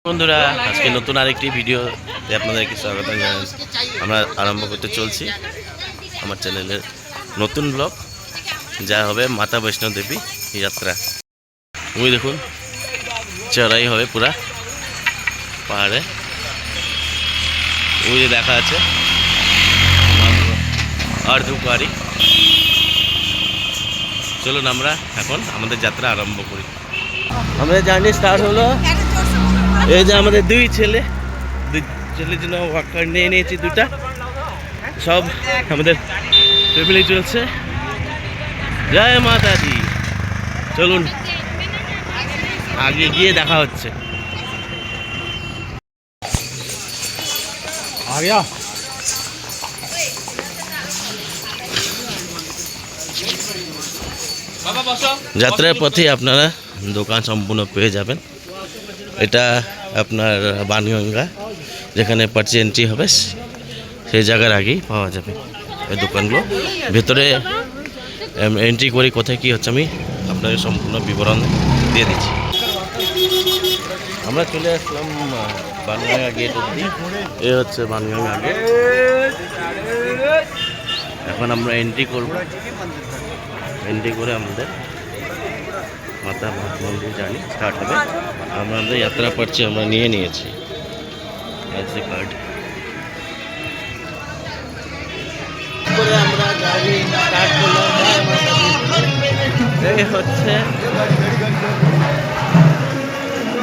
বন্ধুরা, আজকে নতুন আরেকটি ভিডিওতে আপনাদেরকে স্বাগত জানাই। আমরা আরম্ভ করতে চলছি আমার চ্যানেলের নতুন ব্লগ, যা হবে মাতা বৈষ্ণব দেবী যাত্রা। ওই দেখুন, চড়াই হবে পুরা পাহাড়ে। ওই যে দেখা আছে অর্ধকুয়ারি। চলুন আমরা এখন আমাদের যাত্রা আরম্ভ করি। আমাদের জার্নি স্টার্ট হলো। এই যে আমাদের দুই ছেলের জন্য ওয়াকার নিয়ে নিয়েছি দুটা। সব আমাদের ফ্যামিলি চলছে। জয় মাতা দি। চলুন আগে গিয়ে দেখা হচ্ছে। যাত্রার পথে আপনারা দোকান সম্পূর্ণ পেয়ে যাবেন। এটা আপনার বানগঙ্গা, যেখানে পার্চি এন্ট্রি হবে সেই জায়গার আগেই পাওয়া যাবে এই দোকানগুলো। ভেতরে এন্ট্রি করে কোথায় কী হচ্ছে আমি আপনাদের সম্পূর্ণ বিবরণ দিয়ে দিচ্ছি। আমরা চলে আসলাম বানগঙ্গা গেট অবধি। এ হচ্ছে বানগঙ্গা গেট। এখন আমরা এন্ট্রি করব। এন্ট্রি করে আমাদের মাতা মন্দির জার্নি স্টার্ট হবে। আমাদের যাত্রা পাচ্ছি আমরা নিয়ে নিয়েছি এসি কার্ড করে আমরা জার্নি স্টার্ট করলাম। এই হচ্ছে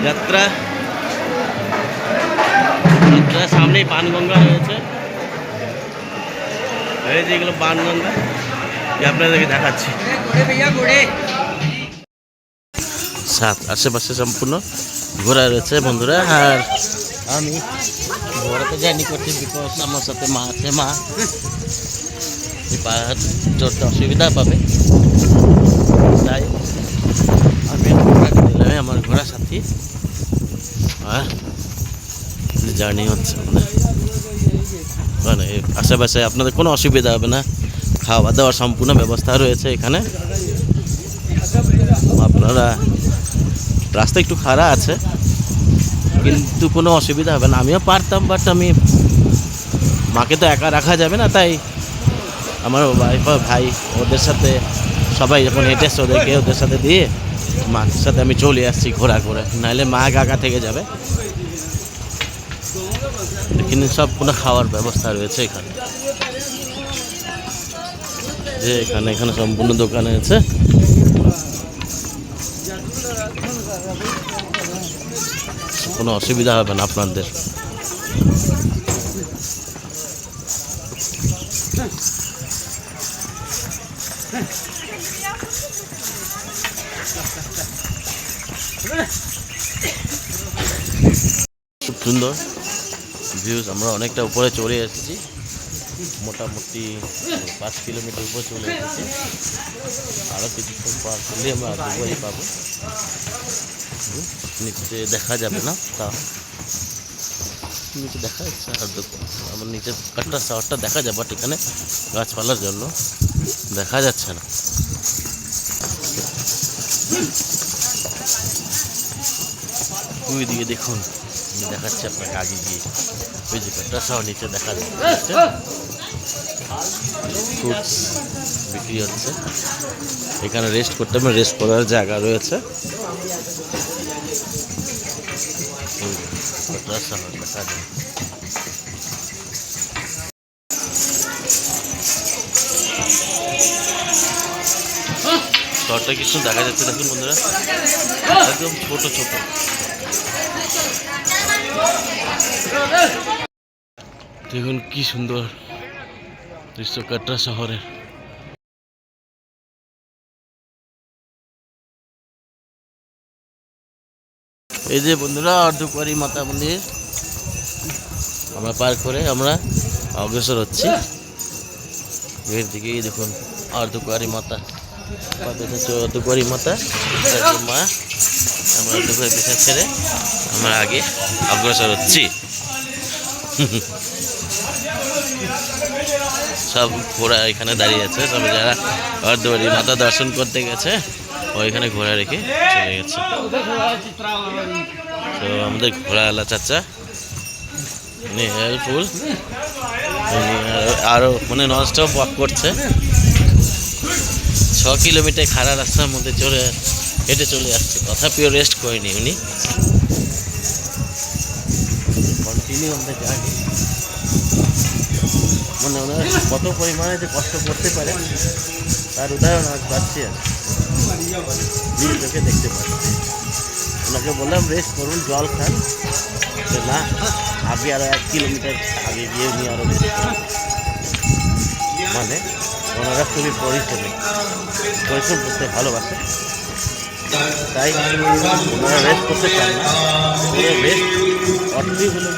যাত্রা। সামনেই বানগঙ্গা রয়েছে। এই যেগুলো বানগঙ্গা আপনাদেরকে দেখাচ্ছি। আশেপাশে সম্পূর্ণ ঘোরা রয়েছে বন্ধুরা। আর আমি ঘোরাতে জার্নি করছি, বিকজ আমার সাথে মা আছে। মা এই পাহাড় চড়তে অসুবিধা পাবে, তাই আমি নিলাম আমার ঘোড়া সাথী। আর জার্নি হচ্ছে মানে আশেপাশে আপনাদের কোনো অসুবিধা হবে না। খাওয়া দাওয়ার সম্পূর্ণ ব্যবস্থা রয়েছে এখানে। আপনারা রাস্তা একটু খারাপ আছে, কিন্তু কোনো অসুবিধা হবে না। আমিও পারতাম, বাট আমি মাকে তো একা রাখা যাবে না, তাই আমার ওয়াইফ আর ভাই ওদের সাথে সবাই যখন হেঁটেছে ওদের সাথে দিয়ে মার সাথে আমি চলে আসছি ঘোরা করে, নাহলে মা একা থেকে যাবে। কিন্তু সব কোনো খাওয়ার ব্যবস্থা রয়েছে এখানে। যে এখানে সম্পূর্ণ দোকান আছে। কোনো অসুবিধা হবে না আপনাদের। খুব সুন্দর ভিউজ। আমরা অনেকটা উপরে চলে এসেছি, মোটামুটি 5 কিলোমিটার উপরে চলে এসেছি। আরও কিছুক্ষণ পার করলে আমরা দুপুরে পাবো। নিচে দেখা যাবে না, তা নিচে দেখা যাচ্ছে। আর আমার নিচের কাটটা শহরটা দেখা যাবে, বাট এখানে গাছপালার জন্য দেখা যাচ্ছে না। ওই দিকে দেখুন, আমি দেখাচ্ছি আপনাকে আগে গিয়ে। ওই যে কাটটা শহর নিচে দেখা যাচ্ছে। ফ্রুটস বিক্রি হচ্ছে এখানে। রেস্ট করতে হবে, রেস্ট করার জায়গা রয়েছে। শহরটা কিছু দেখা যাচ্ছে, দেখুন বন্ধুরা, একদম ছোট ছোট। দেখুন কি সুন্দর দৃশ্য কাটরা শহরে। এই যে বন্ধুরা অর্ধকুয়ারি মাতা মন্দির আমরা পার করে আমরা অগ্রসর হচ্ছি এর দিকে। দেখুন অর্ধকুয়ারি মাতা, অর্ধকুয়ারি মাতা মা। আমরা অর্ধকুয়ারি পিছনে ছেড়ে আমরা আগে অগ্রসর হচ্ছি। সব ঘোড়া এখানে দাঁড়িয়ে আছে। সব যারা অর্ধকুয়ারি মাতা দর্শন করতে গেছে ওইখানে ঘোড়া রেখে চলে গেছে। তো আমাদের ঘোড়াওয়ালা চাচা উনি হেল্পফুল, উনি আরও মানে ননস্টপ ওয়াক করছে। 6 কিলোমিটার খাড়া রাস্তার মধ্যে হেঁটে চলে আসছে, তথাপিও রেস্ট করেনি উনি। কন্টিনিউ আমাদের জার্নি। মানে ওনারা কত পরিমাণে যে কষ্ট করতে পারে তার উদাহরণ আজ পাচ্ছি, আর নিজের চোখে দেখতে পাচ্ছি। ওনাকে বললাম রেস্ট করুন, জল খান, না আগে আরও 1 কিলোমিটার আগে গিয়ে উনি আরও রেস্ট করুন। মানে ওনারা খুবই পরিশ্রম করতে ভালোবাসে, তাই ওনারা রেস্ট করতে চান না। রেস্ট অর্থই হলো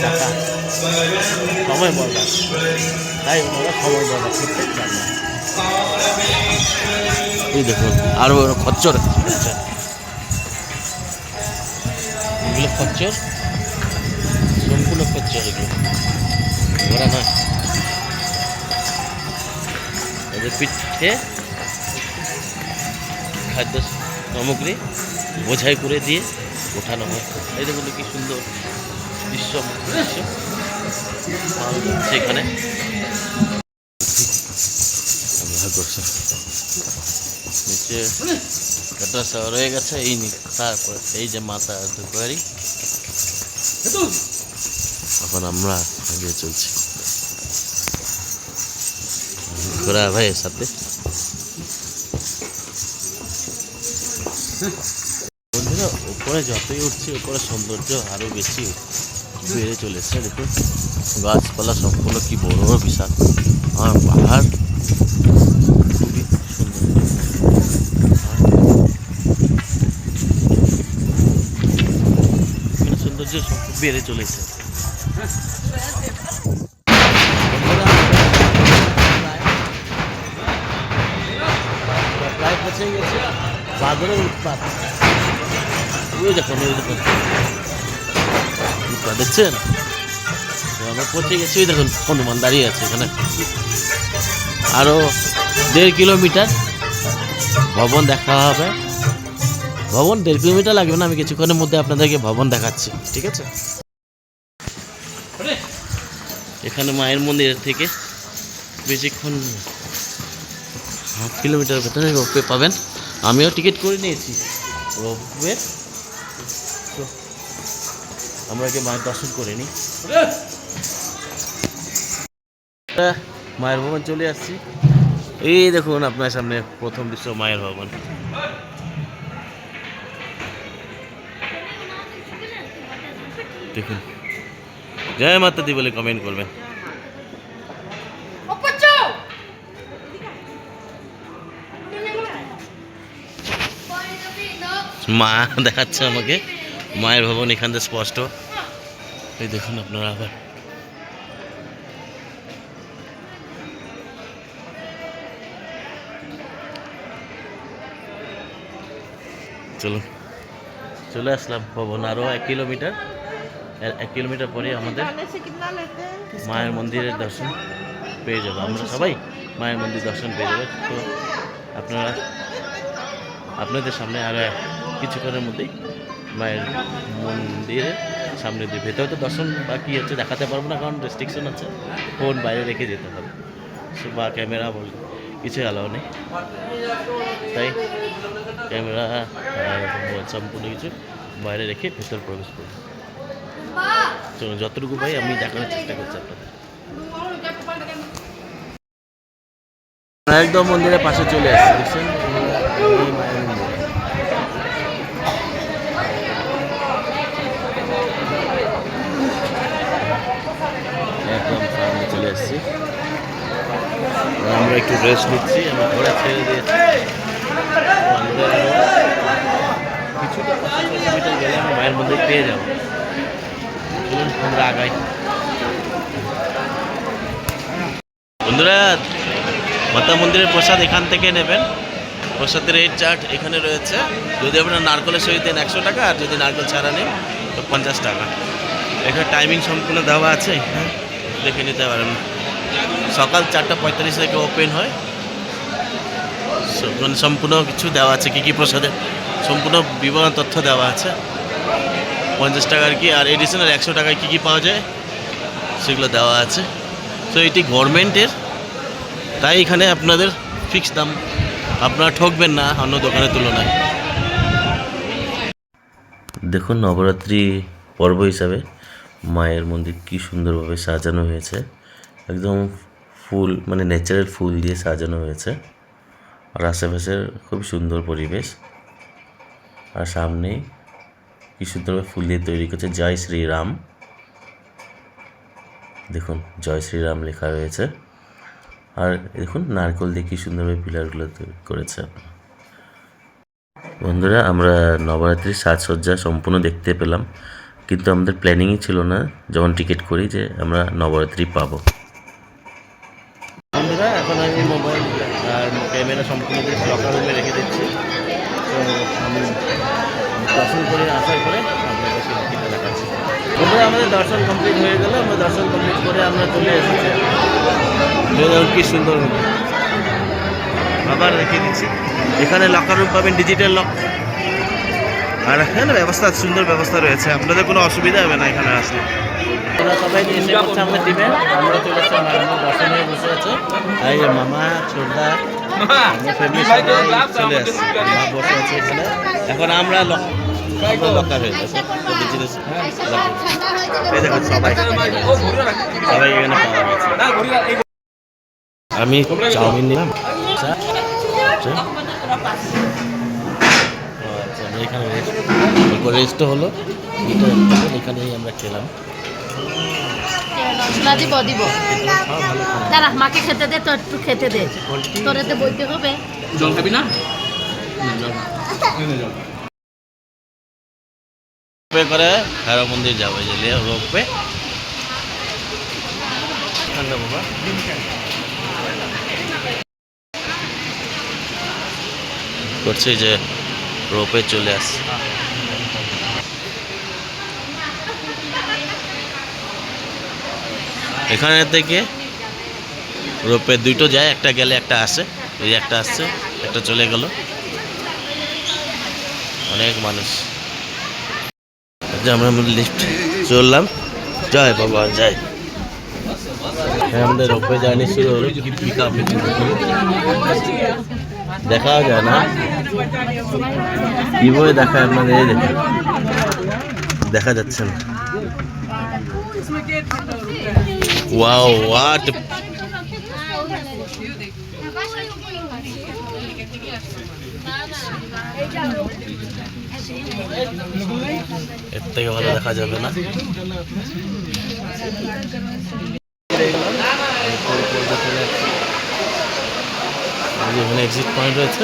টাকা, সময় বরবাদ, তাই ওনারা সময় বরবাদ করতে চান না। এই দেখুন আরও খচ্চর, এগুলো খচ্চর, সম্পূর্ণ খচ্চর, এগুলো ঘোরা নয়। এদের পিঠে খাদ্য সামগ্রী বোঝাই করে দিয়ে ওঠানো হয়। এই দেখুন কি সুন্দর দৃশ্য সেখানে। নিচে কাটা রয়ে গেছে, তারপর এই যে মাথা দুপুরি, এখন আমরা এগিয়ে চলছি ঘোড়া ভাইয়ের সাথে। বন্ধুরা উপরে যতই উঠছি উপরে সৌন্দর্য আরও বেশি বেড়ে চলেছে। দেখুন গাছপালা সম্পূর্ণ কি বড় বিশাল, আর পাহাড় খুবই সুন্দর, সৌন্দর্য বেড়ে চলেছে। প্রায় পৌঁছে গেছে, বাদরের উৎপাত। ওই দেখুন উৎপাত দেখছেন, আমরা পৌঁছে গেছি। ওই দেখুন হনুমান দাঁড়িয়ে আছে এখানে। আরও 1.5 কিলোমিটার ভবন দেখা হবে। ভবন 1.5 কিলোমিটার লাগবে না, আমি কিছুক্ষণের মধ্যে আপনাদেরকে ভবন দেখাচ্ছি, ঠিক আছে। এখানে মায়ের মন্দিরের থেকে বেশিক্ষণ 1/2 কিলোমিটার ভেতরে রোপওয়ে পাবেন। আমিও টিকিট করে নিয়েছি রোপওয়ে, তো আমরা কি মায়ের দর্শন করে নিই। মায়ের ভবন চলে আসছি। এই দেখুন আপনার সামনে প্রথম দৃশ্য মায়ের ভবন। দেখুন, জয় মাতা দি বলে কমেন্ট করবেন। মা দেখাচ্ছে আমাকে মায়ের ভবন এখান থেকে স্পষ্ট। এই দেখুন আপনারা আবার চলে আসলাম ভবন। আরও 1 কিলোমিটার, 1 কিলোমিটার পরে আমাদের মায়ের মন্দিরের দর্শন পেয়ে যাবো। আমরা সবাই মায়ের মন্দির দর্শন পেয়ে যাবো। তো আপনাদের সামনে আরও কিছুক্ষণের মধ্যেই মায়ের মন্দিরের সামনে দিয়ে, ভেতরে তো দর্শন বা কী হচ্ছে দেখাতে পারবো না, কারণ রেস্ট্রিকশন আছে, ফোন বাইরে রেখে যেতে হবে বা ক্যামেরা কিছু অ্যালাউ নেই, তাই ক্যামেরা সম্পূর্ণ কিছু বাইরে রেখে ভেতর প্রবেশ করবো। চলুন যতটুকু ভাই আমি দেখানোর চেষ্টা করছি আপনাদের। একদম মন্দিরের পাশে চলে আসছে, দেখছেন মায়ের মন্দির। একদম সামনে চলে এসেছি, আমরা একটু রেস্ট নিচ্ছি। আমি ঘোড়া ছেড়ে দিয়েছি, কিছুটা 500 মিটার গেলে আমি মায়ের মন্দির পেয়ে যাবো। চলুন আমরা আগাই। বন্ধুরা মাতা মন্দিরের প্রসাদ এখান থেকে নেবেন। প্রসাদের রেট চার্ট এখানে রয়েছে। যদি আপনার নারকেলের সহিত দেন 100 টাকা, আর যদি নারকেল ছাড়া নেন তো 50 টাকা। এখানে টাইমিং সম্পূর্ণ দেওয়া আছে, দেখে নিতে পারেন। সকাল 4:45 থেকে ওপেন হয়। সম্পূর্ণ কিছু দেওয়া আছে, কী কী প্রসাদের সম্পূর্ণ বিবরণ তথ্য দেওয়া আছে। 50 টাকা আর কি, আর এডিশনাল 100 টাকায় কী কী পাওয়া যায় সেগুলো দেওয়া আছে। তো এটি গভর্নমেন্টের, তাই এখানে আপনাদের ফিক্স দাম, আপনারা ঠকবেন না অন্য দোকানের তুলনায়। দেখুন নবরাত্রি পর্ব হিসাবে মায়ের মন্দির কী সুন্দরভাবে সাজানো হয়েছে, একদম ফুল মানে ন্যাচারাল ফুল দিয়ে সাজানো হয়েছে, আর আশেপাশের খুব সুন্দর পরিবেশ, আর সামনে কি সুন্দরভাবে ফুল দিয়ে তৈরি করছে জয় শ্রীরাম। দেখুন জয় শ্রীরাম লেখা রয়েছে, আর দেখুন নারকেল দিয়ে কি সুন্দরভাবে পিলারগুলো তৈরি করেছে। বন্ধুরা আমরা নবরাত্রির সাজসজ্জা সম্পূর্ণ দেখতে পেলাম, কিন্তু আমাদের প্ল্যানিংই ছিল না যখন টিকিট করি যে আমরা নবরাত্রি পাবো। বন্ধুরা এখন আমি মোবাইল আর ক্যামেরা সম্পূর্ণ লকার রুমে রেখে দিচ্ছি। তো আমি দর্শন করে আসার পরে আপনাদের টিকিটটা দেখাচ্ছি। বন্ধুরা আমাদের দর্শন কমপ্লিট হয়ে গেল, আমরা দর্শন কমপ্লিট করে আমরা চলে এসেছি। কি সুন্দর আবার রেখে দিচ্ছি। এখানে লকার রুম পাবেন, ডিজিটাল লক, আর এখানে ব্যবস্থা সুন্দর ব্যবস্থা রয়েছে, আপনাদের কোনো অসুবিধা হবে না এখানে আসলে। ওরা সবাই এসে করছে আমাদের টিমে, আমরা চলে এসেছি, আমরা দর্শন হয়ে বসে আছে। এই যে মামা ছোটদা ফ্যামিলি সবাই চলে আসছে, মা বসে আছে এখানে। এখন আমরা লকার হয়ে গেছে, এই দেখুন সবাই সবাই এখানে পাওয়া গেছে। আমি চাউমিন নিলাম। আচ্ছা আমরা এখানে রেস্টও হলো, এখানেই আমরা খেলাম। দাঁড়া মাকে খেতে দে, তো একটু খেতে দে, তোর এতে বইতে হবে। জল খাবি না? করে ভৈরব মন্দির যাবো, যে রোপে বাবা করছে যে রোপে চলে আসছে। এখানে থেকে রোপে দুটো যায়, একটা গেলে একটা আসে, এই একটা আসছে একটা চলে গেল, অনেক মানুষ। আমরা লিফট চললাম, জয় বাবা জয়। আমাদের রোপে যায়নি শুরু হলো, দেখা যায় না কিভাবে দেখায় আপনাদের, এই দেখুন দেখা যাচ্ছে না। ওয়াও হোয়াট, এর থেকে ভালো দেখা যাবে না। এখানে এক্সিট পয়েন্ট রয়েছে,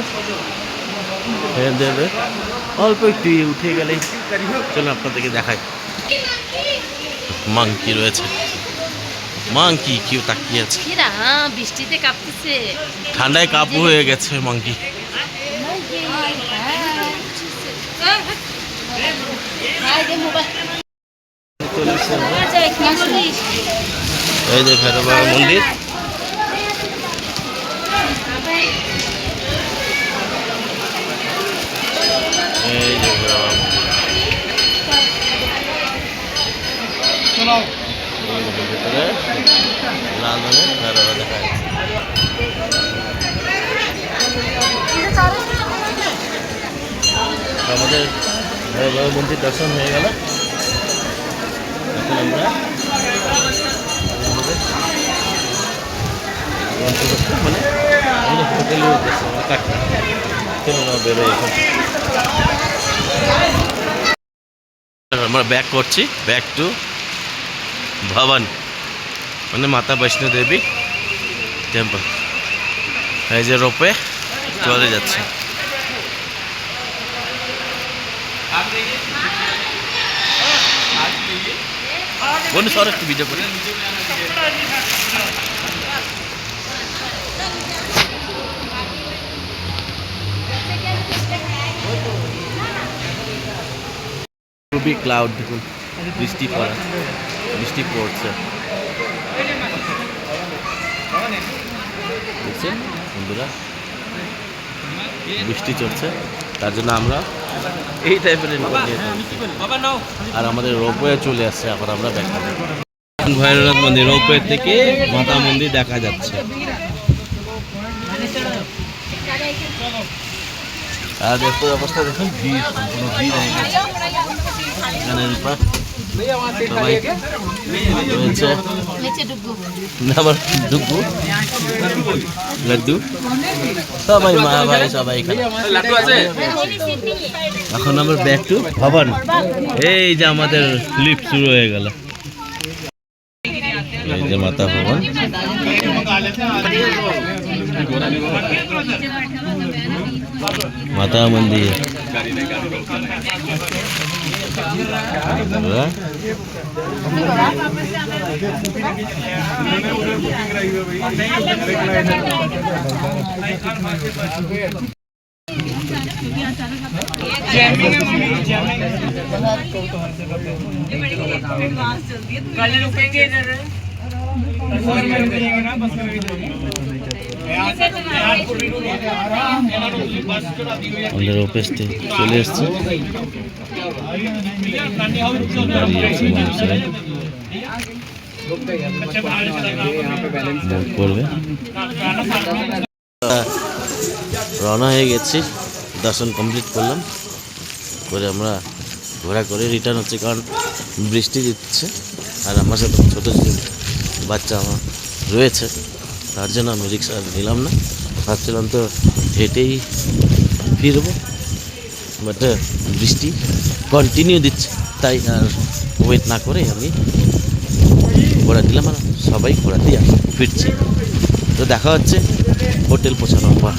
দেবে অল্প একটু উঠে গেলেই চলুন আপনাদেরকে দেখাই। মাংকি রয়েছে, মাংকি কেউ তাকিয়ে আছে, বৃষ্টিতে কাঁপতেছে, ঠান্ডায় কাবু হয়ে গেছে মাংকি। এই যে ভৈরব বাবার মন্দির, এই যে ভৈরব বাবার মন্দির, ভেতরে লাল রঙের ভৈরব দেখা যাচ্ছে। আমাদের ভৈরব বাবার মন্দির দর্শন হয়ে গেল। এখন আমরা মানে হোটেলে বেরোয়, এখন আমরা ব্যাক করছি, ব্যাক টু ভবন মানে মাতা বৈষ্ণো দেবী টেম্পল। এই যে রোপে চলে যাচ্ছে। বন্ধু সর একটু ভিডিও করে। খুবই ক্লাউড, দেখুন বৃষ্টি পড়ছে দেখছেন বন্ধুরা, বৃষ্টি চলছে, তার জন্য আমরা এই টাইপের আর আমাদের রোপওয়ে চলে আসছে, এখন আমরা ব্যাক ভৈরবনাথ মন্দির রোপওয়ে থেকে মাতা মন্দির দেখা যাচ্ছে। আর দেখতে অবস্থা দেখুন, ভিড় সম্পূর্ণ ভিড় হয়ে গেছে এখানে। রূপা সবাই রয়েছে, আমার ডুগু লাড্ডু সবাই, মা ভাই সবাই এখানে। এখন আমরা ব্যাক টু ভবন। এই যে আমাদের লিফট শুরু হয়ে গেল, এই যে মাতা ভবন। মাতা মন্দির আমাদের অফিসটি চলে এসছে, করবে। রওনা হয়ে গেছি, দর্শন কমপ্লিট করলাম, করে আমরা ঘোরা করে রিটার্ন হচ্ছে, কারণ বৃষ্টি দিচ্ছে আর আমার সাথে ছোটো ছোটো বাচ্চা আমার রয়েছে, তার জন্য আমি রিক্সা নিলাম না। ভাবছিলাম তো হেঁটেই ফিরবো, বাট বৃষ্টি কন্টিনিউ দিচ্ছে, তাই আর ওয়েট না করে আমি ঘোরা দিলাম, আর সবাই ঘোরা দিয়ে ফিরছি। তো দেখা হচ্ছে হোটেল পৌঁছানোর পর।